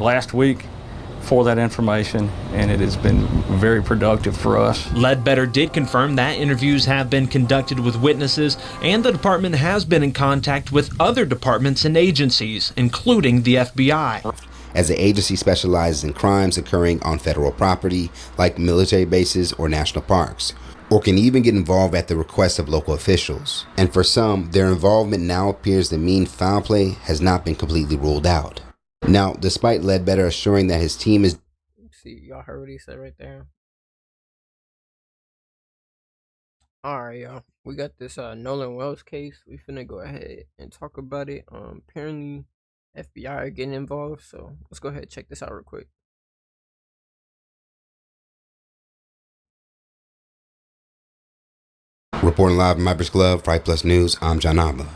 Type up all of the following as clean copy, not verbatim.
last week for that information, and it has been very productive for us. Ledbetter did confirm that interviews have been conducted with witnesses, and the department has been in contact with other departments and agencies, including the FBI. As the agency specializes in crimes occurring on federal property, like military bases or national parks, or can even get involved at the request of local officials. And for some, their involvement now appears to mean foul play has not been completely ruled out. Now, despite Ledbetter assuring that his team is... See, y'all heard what he said right there. Alright, y'all. We got this Nolan Wells case. We finna go ahead and talk about it. Apparently, FBI are getting involved, so let's go ahead and check this out real quick. Reporting live from Myers Club, Fight Plus News, I'm John Abba.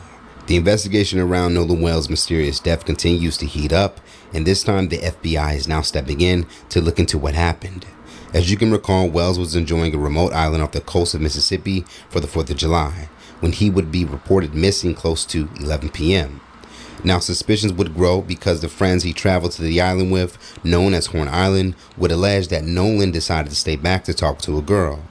The investigation around Nolan Wells' mysterious death continues to heat up, and this time the FBI is now stepping in to look into what happened. As you can recall, Wells was enjoying a remote island off the coast of Mississippi for the 4th of July, when he would be reported missing close to 11 p.m. Now, suspicions would grow because the friends he traveled to the island with, known as Horn Island, would allege that Nolan decided to stay back to talk to a girl.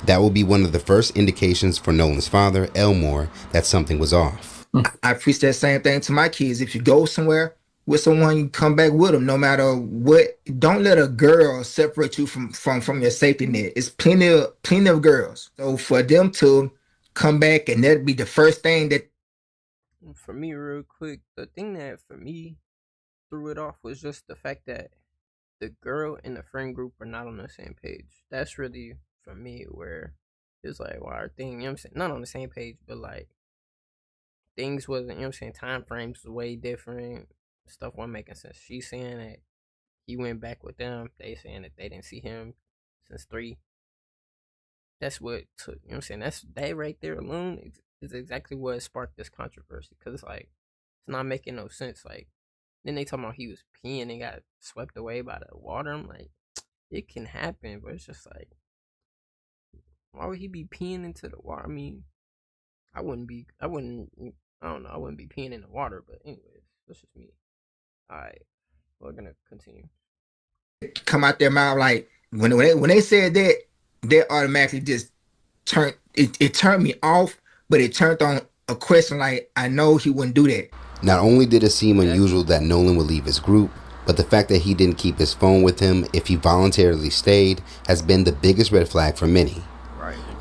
That will be one of the first indications for Nolan's father, Elmore, that something was off. I preach that same thing to my kids. If you go somewhere with someone, you come back with them, no matter what. Don't let a girl separate you from your safety net. It's plenty of girls. So for them to come back and that'd be the first thing that... For me, real quick, the thing that for me threw it off was just the fact that the girl and the friend group are not on the same page. That's really, for me, where it's like, well, our thing, you know what I'm saying? Not on the same page, but like, things wasn't, you know what I'm saying, time frames was way different. Stuff wasn't making sense. She's saying that he went back with them. They saying that they didn't see him since 3. That's what took, you know what I'm saying? That right there alone is exactly what sparked this controversy. Because it's like, it's not making no sense. Like, then they talking about he was peeing and got swept away by the water. I'm like, it can happen, but it's just like, why would he be peeing into the water? I mean, I wouldn't be peeing in the water, but anyways, that's just me. Alright, we're gonna continue. Come out their mouth like, when they said that, they automatically just turned, it turned me off, but it turned on a question like, I know he wouldn't do that. Not only did it seem unusual that Nolan would leave his group, but the fact that he didn't keep his phone with him if he voluntarily stayed has been the biggest red flag for many.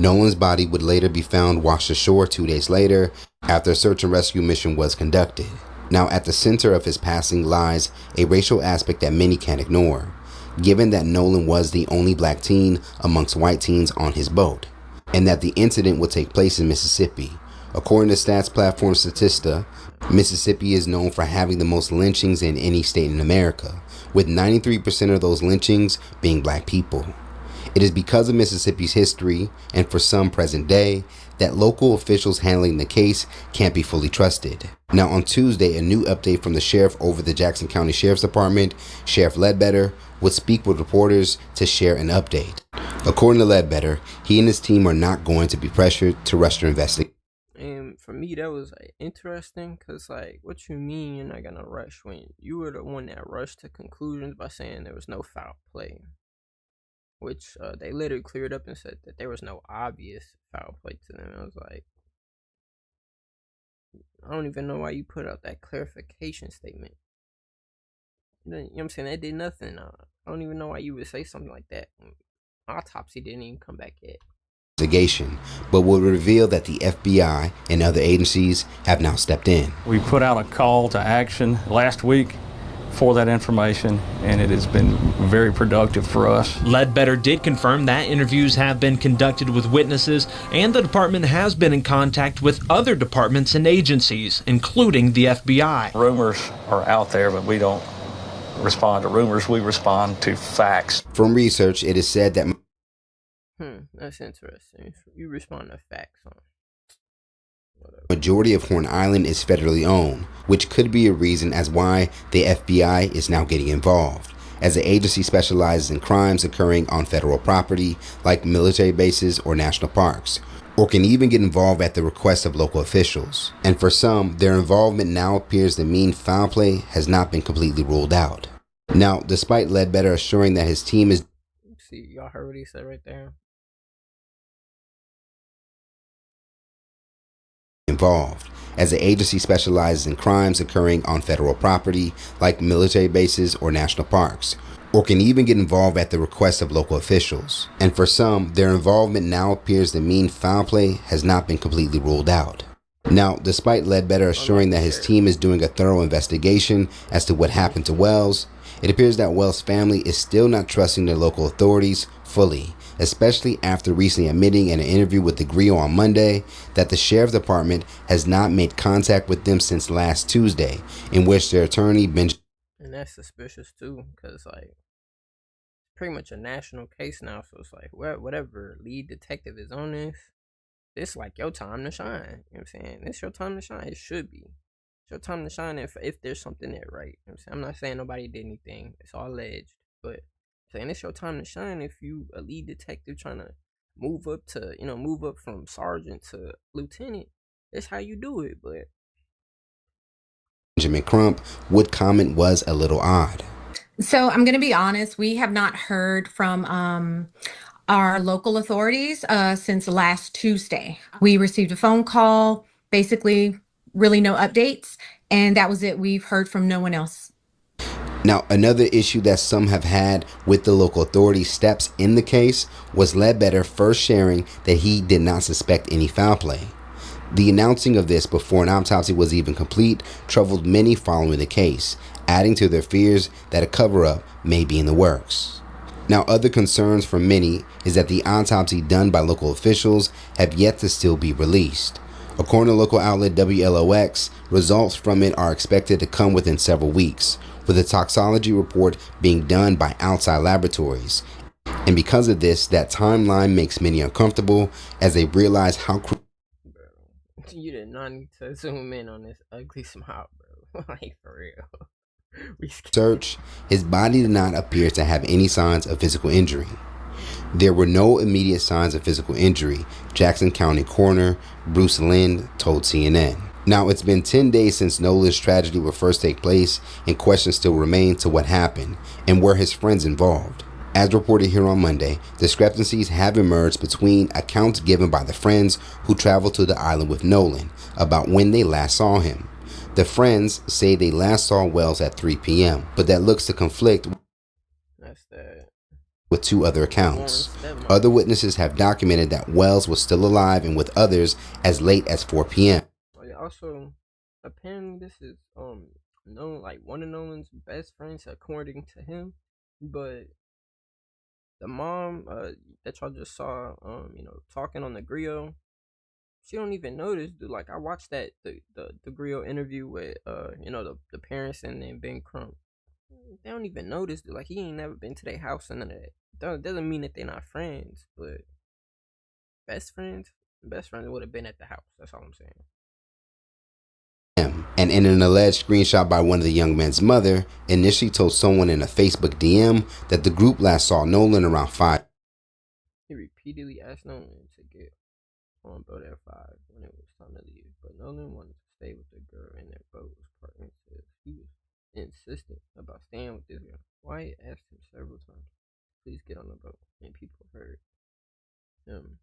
Nolan's body would later be found washed ashore 2 days later after a search and rescue mission was conducted. Now, at the center of his passing lies a racial aspect that many can't ignore, given that Nolan was the only black teen amongst white teens on his boat, and that the incident would take place in Mississippi. According to stats platform Statista, Mississippi is known for having the most lynchings in any state in America, with 93% of those lynchings being black people. It is because of Mississippi's history, and for some present day, that local officials handling the case can't be fully trusted. Now, on Tuesday, a new update from the sheriff over the Jackson County Sheriff's Department, Sheriff Ledbetter, would speak with reporters to share an update. According to Ledbetter, he and his team are not going to be pressured to rush their investigation. And for me, that was like interesting, because like, what you mean you're not gonna rush when you were the one that rushed to conclusions by saying there was no foul play? Which they later cleared up and said that there was no obvious foul play to them. I was like, I don't even know why you put out that clarification statement. You know what I'm saying? That did nothing. I don't even know why you would say something like that. Autopsy didn't even come back yet. But will reveal that the FBI and other agencies have now stepped in. We put out a call to action last week for that information, and it has been very productive for us. Ledbetter did confirm that interviews have been conducted with witnesses, and the department has been in contact with other departments and agencies, including the FBI. Rumors are out there, but we don't respond to rumors. We respond to facts. From research, it is said that That's interesting. You respond to facts, huh? majority of Horn Island is federally owned, which could be a reason as why the FBI is now getting involved, as the agency specializes in crimes occurring on federal property, like military bases or national parks, or can even get involved at the request of local officials. And for some, their involvement now appears to mean foul play has not been completely ruled out. Now, despite Ledbetter assuring that his team is See, y'all heard what he said right there. involved, as the agency specializes in crimes occurring on federal property like military bases or national parks, or can even get involved at the request of local officials. And for some, their involvement now appears to mean foul play has not been completely ruled out. Now, despite Ledbetter assuring that his team is doing a thorough investigation as to what happened to Wells, it appears that Wells' family is still not trusting their local authorities fully, especially after recently admitting in an interview with the Griot on Monday that the sheriff's department has not made contact with them since last Tuesday, in which their attorney Benjamin. And that's suspicious too, because like it's pretty much a national case now. So it's like whatever lead detective is on this like your time to shine. You know what I'm saying? It's your time to shine. It should be. It's your time to shine if there's something there, right? You know what I'm saying? I'm not saying nobody did anything. It's all alleged, but I'm saying it's your time to shine if you a lead detective trying to move up from sergeant to lieutenant. That's how you do it, but Benjamin Crump would comment was a little odd. So I'm going to be honest, we have not heard from our local authorities since last Tuesday. We received a phone call, basically really no updates, and that was it. We've heard from no one else. Now, another issue that some have had with the local authorities' steps in the case was Ledbetter first sharing that he did not suspect any foul play. The announcing of this before an autopsy was even complete troubled many following the case, adding to their fears that a cover-up may be in the works. Now, other concerns for many is that the autopsy done by local officials have yet to still be released. According to local outlet WLOX, results from it are expected to come within several weeks, with a toxicology report being done by outside laboratories. And because of this, that timeline makes many uncomfortable as they realize how you did not need to zoom in on this ugly smile, bro. Like, for real. Search, his body did not appear to have any signs of physical injury. There were no immediate signs of physical injury, Jackson County Coroner Bruce Lind told CNN. Now, it's been 10 days since Nolan's tragedy would first take place, and questions still remain to what happened and were his friends involved. As reported here on Monday, discrepancies have emerged between accounts given by the friends who traveled to the island with Nolan about when they last saw him. The friends say they last saw Wells at 3 p.m., but that looks to conflict with two other accounts. Other witnesses have documented that Wells was still alive and with others as late as 4 p.m. Also, apparently this is one of Nolan's best friends according to him, but the mom that y'all just saw talking on the griot, she don't even notice, dude. Like, I watched the griot interview with the parents and then Ben Crump. They don't even notice, dude. Like, he ain't never been to their house and none of that. Doesn't mean that they're not friends, but best friends would have been at the house. That's all I'm saying. And in an alleged screenshot by one of the young men's mother, initially told someone in a Facebook DM that the group last saw Nolan around 5. He repeatedly asked Nolan to get on boat at 5 when it was time to leave, but Nolan wanted to stay with the girl and their boat was partners. He was insistent about staying with this girl. Wyatt asked him several times, please get on the boat, and people heard him.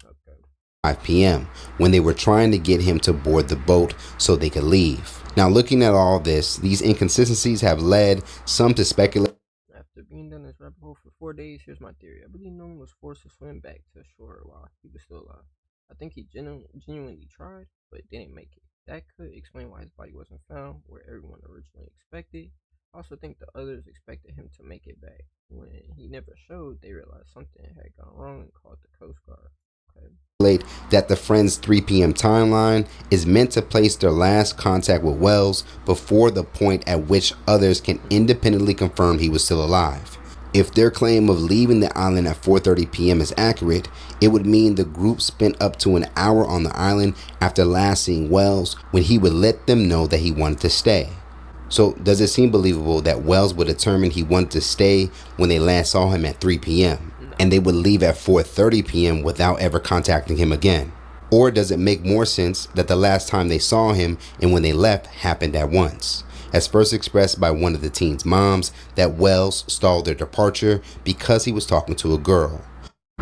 Okay. 5 p.m. when they were trying to get him to board the boat so they could leave. Now, looking at all this, these inconsistencies have led some to speculate. After being down this rabbit hole for 4 days, here's my theory. I believe Nolan was forced to swim back to shore while he was still alive. I think he genuinely tried, but didn't make it. That could explain why his body wasn't found where everyone originally expected. I also think the others expected him to make it back. When he never showed, they realized something had gone wrong and called the Coast Guard. That the friends' 3 p.m. timeline is meant to place their last contact with Wells before the point at which others can independently confirm he was still alive. If their claim of leaving the island at 4:30 p.m. is accurate, it would mean the group spent up to an hour on the island after last seeing Wells when he would let them know that he wanted to stay. So does it seem believable that Wells would determine he wanted to stay when they last saw him at 3 p.m. and they would leave at 4:30 p.m. without ever contacting him again? Or does it make more sense that the last time they saw him and when they left happened at once? as first expressed by one of the teens' moms, that Wells stalled their departure because he was talking to a girl,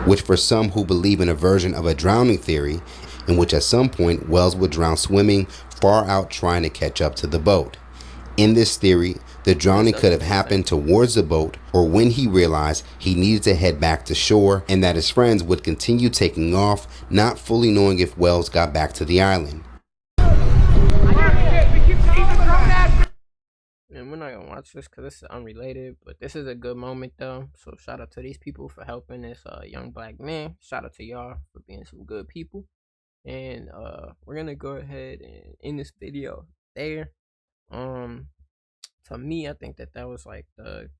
which for some who believe in a version of a drowning theory, in which at some point Wells would drown swimming far out trying to catch up to the boat. In this theory, the drowning could have happened towards the boat or when he realized he needed to head back to shore, and that his friends would continue taking off, not fully knowing if Wells got back to the island. And we're not gonna watch this because this is unrelated, but this is a good moment though. So shout out to these people for helping this young black man. Shout out to y'all for being some good people. And we're gonna go ahead and end this video there. To me, I think that was like the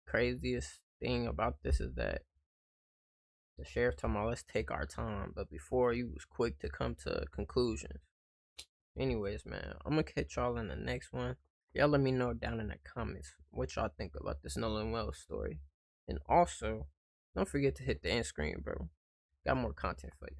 craziest thing about this is that the sheriff told me, let's take our time, but before he was quick to come to conclusions. Anyways, man, I'm gonna catch y'all in the next one. Y'all let me know down in the comments what y'all think about this Nolan Wells story. And also, don't forget to hit the end screen, bro. Got more content for you.